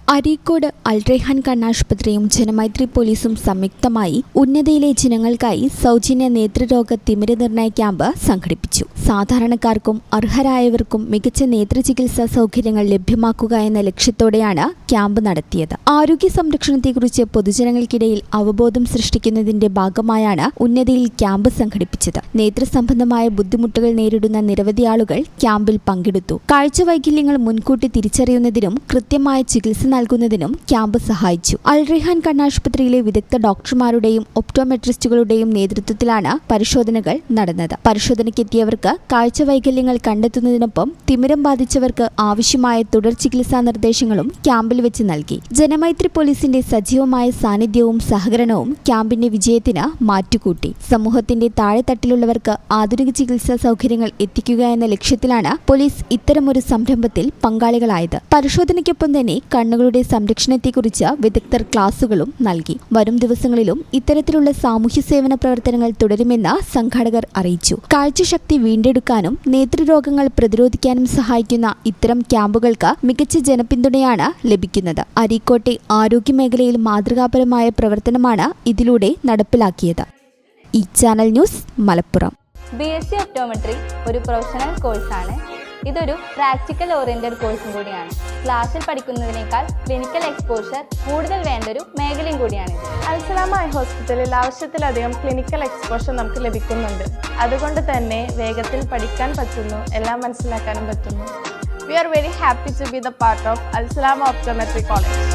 അരീക്കോട് അൽറെഹാൻ കണ്ണാശുപത്രിയും ജനമൈത്രി പോലീസും സംയുക്തമായി ഉന്നതയിലെ ജനങ്ങൾക്കായി സൗജന്യ നേത്രരോഗ തിമിര നിർണയ ക്യാമ്പ് സംഘടിപ്പിച്ചു. സാധാരണക്കാർക്കും അർഹരായവർക്കും മികച്ച നേത്രചികിത്സാ സൗകര്യങ്ങൾ ലഭ്യമാക്കുക എന്ന ലക്ഷ്യത്തോടെയാണ് ക്യാമ്പ് നടത്തിയത്. ആരോഗ്യ സംരക്ഷണത്തെക്കുറിച്ച് പൊതുജനങ്ങൾക്കിടയിൽ അവബോധം സൃഷ്ടിക്കുന്നതിന്റെ ഭാഗമായാണ് ഉന്നതയിൽ ക്യാമ്പ് സംഘടിപ്പിച്ചത്. നേത്രസംബന്ധമായ ബുദ്ധിമുട്ടുകൾ നേരിടുന്ന നിരവധി ആളുകൾ ക്യാമ്പിൽ പങ്കെടുത്തു. കാഴ്ചവൈകല്യങ്ങൾ മുൻകൂട്ടി തിരിച്ചറിയുന്നതിനും കൃത്യമായ ചികിത്സ നൽകുന്നതിനും ക്യാമ്പ് സഹായിച്ചു. അൽറെഹാൻ കണ്ണാശുപത്രിയിലെ വിദഗ്ധ ഡോക്ടർമാരുടെയും ഒപ്റ്റോമെട്രിസ്റ്റുകളുടെയും നേതൃത്വത്തിലാണ് പരിശോധനകൾ നടന്നത്. പരിശോധനയ്ക്കെത്തിയവർക്ക് കാഴ്ചവൈകല്യങ്ങൾ കണ്ടെത്തുന്നതിനൊപ്പം തിമിരം ബാധിച്ചവർക്ക് ആവശ്യമായ തുടർ ചികിത്സാ നിർദ്ദേശങ്ങളും ക്യാമ്പിൽ വെച്ച് നൽകി. ജനമൈത്രി പോലീസിന്റെ സജീവമായ സാന്നിധ്യവും സഹകരണവും ക്യാമ്പിന്റെ വിജയത്തിന് മാറ്റുകൂട്ടി. സമൂഹത്തിന്റെ താഴെത്തട്ടിലുള്ളവർക്ക് ആധുനിക ചികിത്സാ സൗകര്യങ്ങൾ എത്തിക്കുക എന്ന ലക്ഷ്യത്തിലാണ് പോലീസ് ഇത്തരമൊരു സംരംഭത്തിൽ പങ്കാളികളായത്. പരിശോധനയ്ക്കൊപ്പം തന്നെ കണ്ണുകളുടെ സംരക്ഷണത്തെക്കുറിച്ച് വിദഗ്ധർ ക്ലാസുകളും നൽകി. വരും ദിവസങ്ങളിലും ഇത്തരത്തിലുള്ള സാമൂഹ്യ സേവന പ്രവർത്തനങ്ങൾ തുടരുമെന്ന് സംഘാടകർ അറിയിച്ചു. കാഴ്ചശക്തി വീണ്ടെടുക്കാനും നേത്രരോഗങ്ങൾ പ്രതിരോധിക്കാനും സഹായിക്കുന്ന ഇത്തരം ക്യാമ്പുകൾക്ക് മികച്ച ജനപിന്തുണയാണ് ലഭിക്കുന്നത്. അരീക്കോട്ടെ ആരോഗ്യമേഖലയിൽ മാതൃകാപരമായ പ്രവർത്തനമാണ് ഇതിലൂടെ നടപ്പിലാക്കിയത്. ഈ channel news Malappuram. BSc optometry ഒരു പ്രൊഫഷണൽ കോഴ്സാണ്. ഇതൊരു പ്രാക്ടിക്കൽ ഓറിയന്റഡ് കോഴ്സും കൂടിയാണ്. ക്ലാസ്സിൽ പഠിക്കുന്നതിനേക്കാൾ ക്ലിനിക്കൽ എക്സ്പോഷർ കൂടുതൽ വേണ്ടൊരു മേഖലയും കൂടിയാണ്. അൽസലാമ ഐ ഹോസ്പിറ്റലിൽ ആവശ്യത്തിലധികം ക്ലിനിക്കൽ എക്സ്പോഷർ നമുക്ക് ലഭിക്കുന്നുണ്ട്. അതുകൊണ്ട് തന്നെ വേഗത്തിൽ പഠിക്കാൻ പറ്റുന്നു, എല്ലാം മനസ്സിലാക്കാനും പറ്റുന്നു. We are very happy to be the part of Al Salama Optometry College.